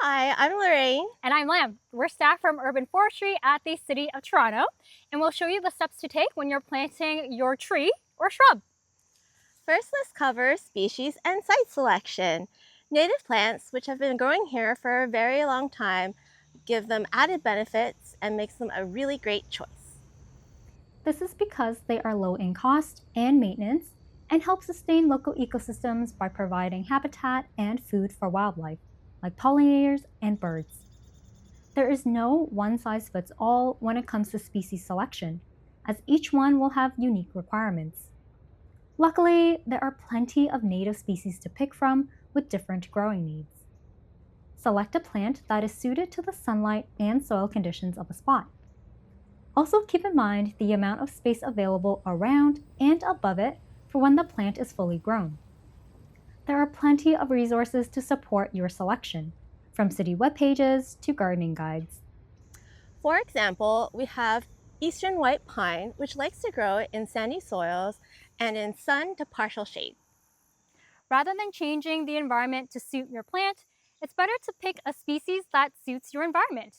Hi, I'm Lorraine. And I'm Lam. We're staff from Urban Forestry at the City of Toronto, and we'll show you the steps to take when you're planting your tree or shrub. First, let's cover species and site selection. Native plants, which have been growing here for a very long time, give them added benefits and makes them a really great choice. This is because they are low in cost and maintenance and help sustain local ecosystems by providing habitat and food for wildlife, like pollinators and birds. There is no one-size-fits-all when it comes to species selection, as each one will have unique requirements. Luckily, there are plenty of native species to pick from with different growing needs. Select a plant that is suited to the sunlight and soil conditions of a spot. Also keep in mind the amount of space available around and above it for when the plant is fully grown. There are plenty of resources to support your selection, from city web pages to gardening guides. For example, we have eastern white pine, which likes to grow in sandy soils and in sun to partial shade. Rather than changing the environment to suit your plant, it's better to pick a species that suits your environment.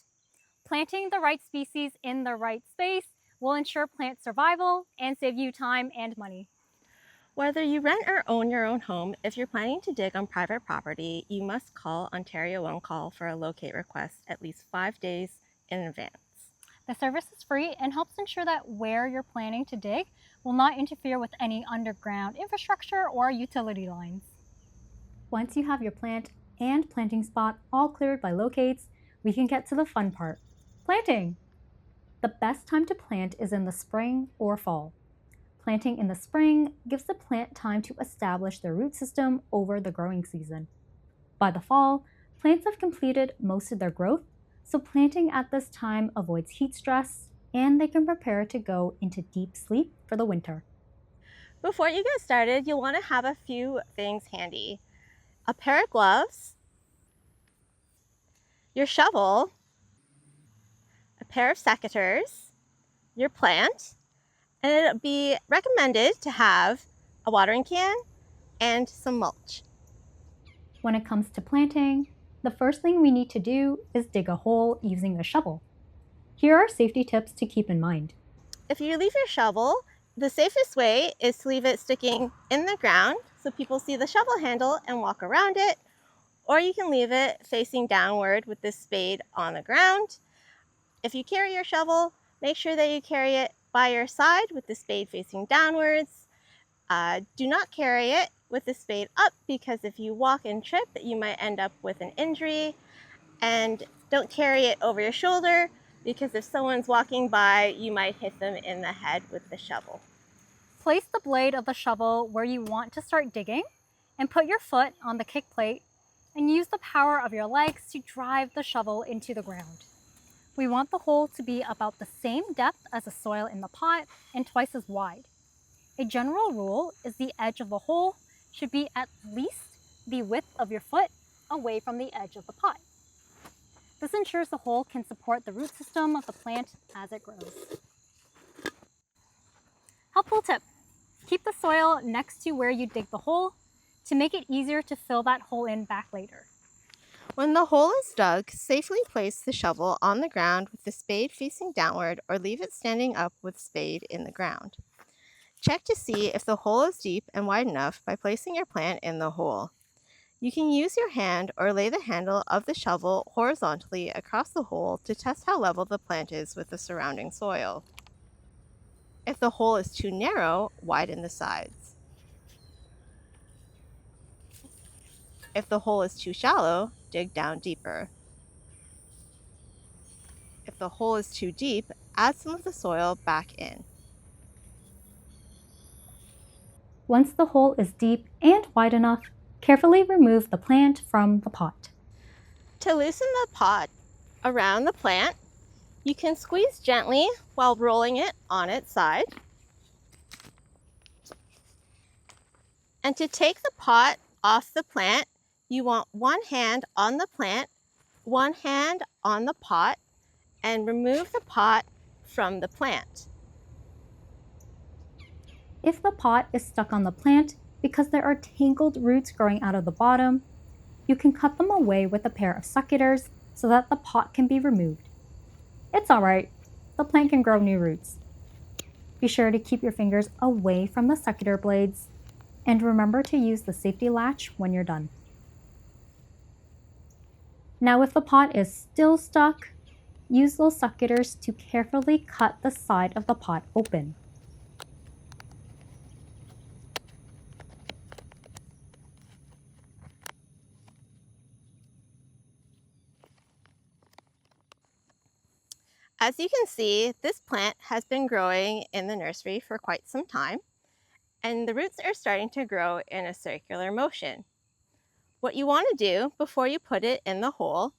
Planting the right species in the right space will ensure plant survival and save you time and money. Whether you rent or own your own home, if you're planning to dig on private property, you must call Ontario One Call for a locate request at least 5 days in advance. The service is free and helps ensure that where you're planning to dig will not interfere with any underground infrastructure or utility lines. Once you have your plant and planting spot all cleared by locates, we can get to the fun part: planting. The best time to plant is in the spring or fall. Planting in the spring gives the plant time to establish their root system over the growing season. By the fall, plants have completed most of their growth, so planting at this time avoids heat stress and they can prepare to go into deep sleep for the winter. Before you get started, you'll want to have a few things handy. A pair of gloves, your shovel, a pair of secateurs, your plant, and it'd be recommended to have a watering can and some mulch. When it comes to planting, the first thing we need to do is dig a hole using a shovel. Here are safety tips to keep in mind. If you leave your shovel, the safest way is to leave it sticking in the ground so people see the shovel handle and walk around it, or you can leave it facing downward with the spade on the ground. If you carry your shovel, make sure that you carry it by your side with the spade facing downwards. Do not carry it with the spade up, because if you walk and trip, you might end up with an injury. And don't carry it over your shoulder, because if someone's walking by, you might hit them in the head with the shovel. Place the blade of the shovel where you want to start digging and put your foot on the kick plate and use the power of your legs to drive the shovel into the ground. We want the hole to be about the same depth as the soil in the pot and twice as wide. A general rule is the edge of the hole should be at least the width of your foot away from the edge of the pot. This ensures the hole can support the root system of the plant as it grows. Helpful tip: keep the soil next to where you dig the hole to make it easier to fill that hole in back later. When the hole is dug, safely place the shovel on the ground with the spade facing downward, or leave it standing up with spade in the ground. Check to see if the hole is deep and wide enough by placing your plant in the hole. You can use your hand or lay the handle of the shovel horizontally across the hole to test how level the plant is with the surrounding soil. If the hole is too narrow, widen the sides. If the hole is too shallow, dig down deeper. If the hole is too deep, add some of the soil back in. Once the hole is deep and wide enough, carefully remove the plant from the pot. To loosen the pot around the plant, you can squeeze gently while rolling it on its side. And to take the pot off the plant, you want one hand on the plant, one hand on the pot, and remove the pot from the plant. If the pot is stuck on the plant because there are tangled roots growing out of the bottom, you can cut them away with a pair of succators so that the pot can be removed. It's alright, the plant can grow new roots. Be sure to keep your fingers away from the succator blades, and remember to use the safety latch when you're done. Now if the pot is still stuck, use those succators to carefully cut the side of the pot open. As you can see, this plant has been growing in the nursery for quite some time, and the roots are starting to grow in a circular motion. What you want to do before you put it in the hole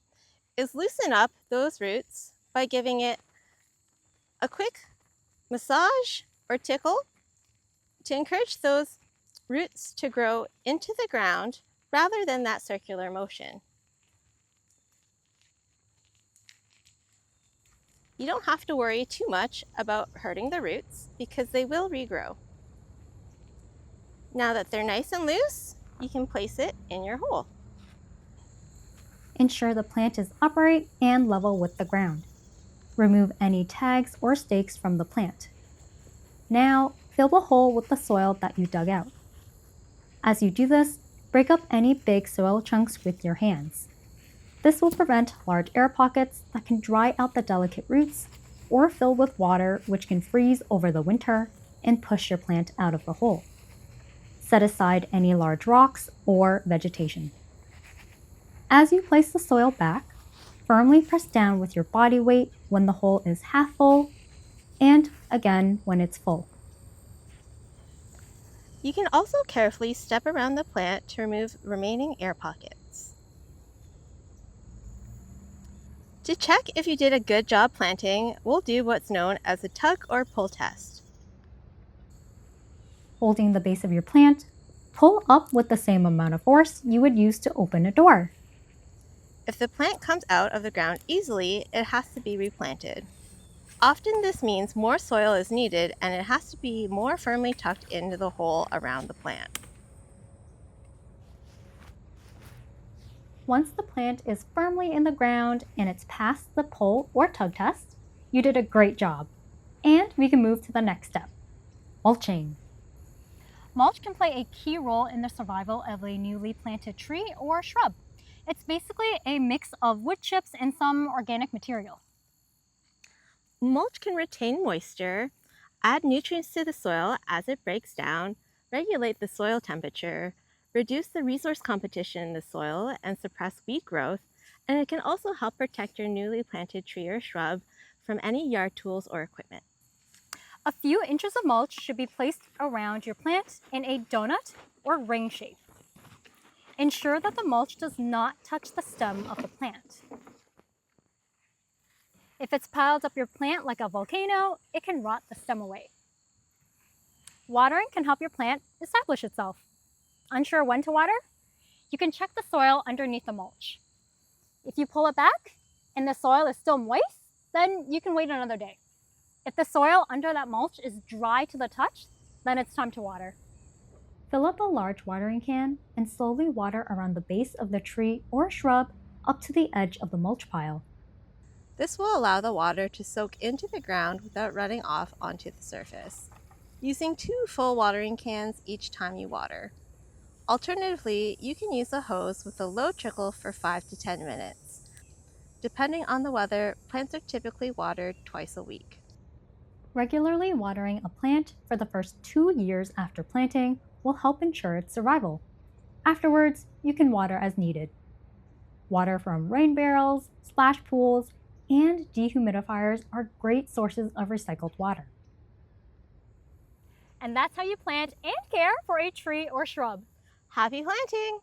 is loosen up those roots by giving it a quick massage or tickle to encourage those roots to grow into the ground rather than that circular motion. You don't have to worry too much about hurting the roots because they will regrow. Now that they're nice and loose, you can place it in your hole. Ensure the plant is upright and level with the ground. Remove any tags or stakes from the plant. Now, fill the hole with the soil that you dug out. As you do this, break up any big soil chunks with your hands. This will prevent large air pockets that can dry out the delicate roots or fill with water which can freeze over the winter and push your plant out of the hole. Set aside any large rocks or vegetation. As you place the soil back, firmly press down with your body weight when the hole is half full and again when it's full. You can also carefully step around the plant to remove remaining air pockets. To check if you did a good job planting, we'll do what's known as a tug or pull test. Holding the base of your plant, pull up with the same amount of force you would use to open a door. If the plant comes out of the ground easily, it has to be replanted. Often this means more soil is needed and it has to be more firmly tucked into the hole around the plant. Once the plant is firmly in the ground and it's past the pull or tug test, you did a great job. And we can move to the next step, mulching. Mulch can play a key role in the survival of a newly planted tree or shrub. It's basically a mix of wood chips and some organic material. Mulch can retain moisture, add nutrients to the soil as it breaks down, regulate the soil temperature, reduce the resource competition in the soil and suppress weed growth, and it can also help protect your newly planted tree or shrub from any yard tools or equipment. A few inches of mulch should be placed around your plant in a donut or ring shape. Ensure that the mulch does not touch the stem of the plant. If it's piled up your plant like a volcano, it can rot the stem away. Watering can help your plant establish itself. Unsure when to water? You can check the soil underneath the mulch. If you pull it back and the soil is still moist, then you can wait another day. If the soil under that mulch is dry to the touch, then it's time to water. Fill up a large watering can and slowly water around the base of the tree or shrub up to the edge of the mulch pile. This will allow the water to soak into the ground without running off onto the surface, using 2 full watering cans each time you water. Alternatively, you can use a hose with a low trickle for 5 to 10 minutes. Depending on the weather, plants are typically watered twice a week. Regularly watering a plant for the first 2 years after planting will help ensure its survival. Afterwards, you can water as needed. Water from rain barrels, splash pools, and dehumidifiers are great sources of recycled water. And that's how you plant and care for a tree or shrub. Happy planting!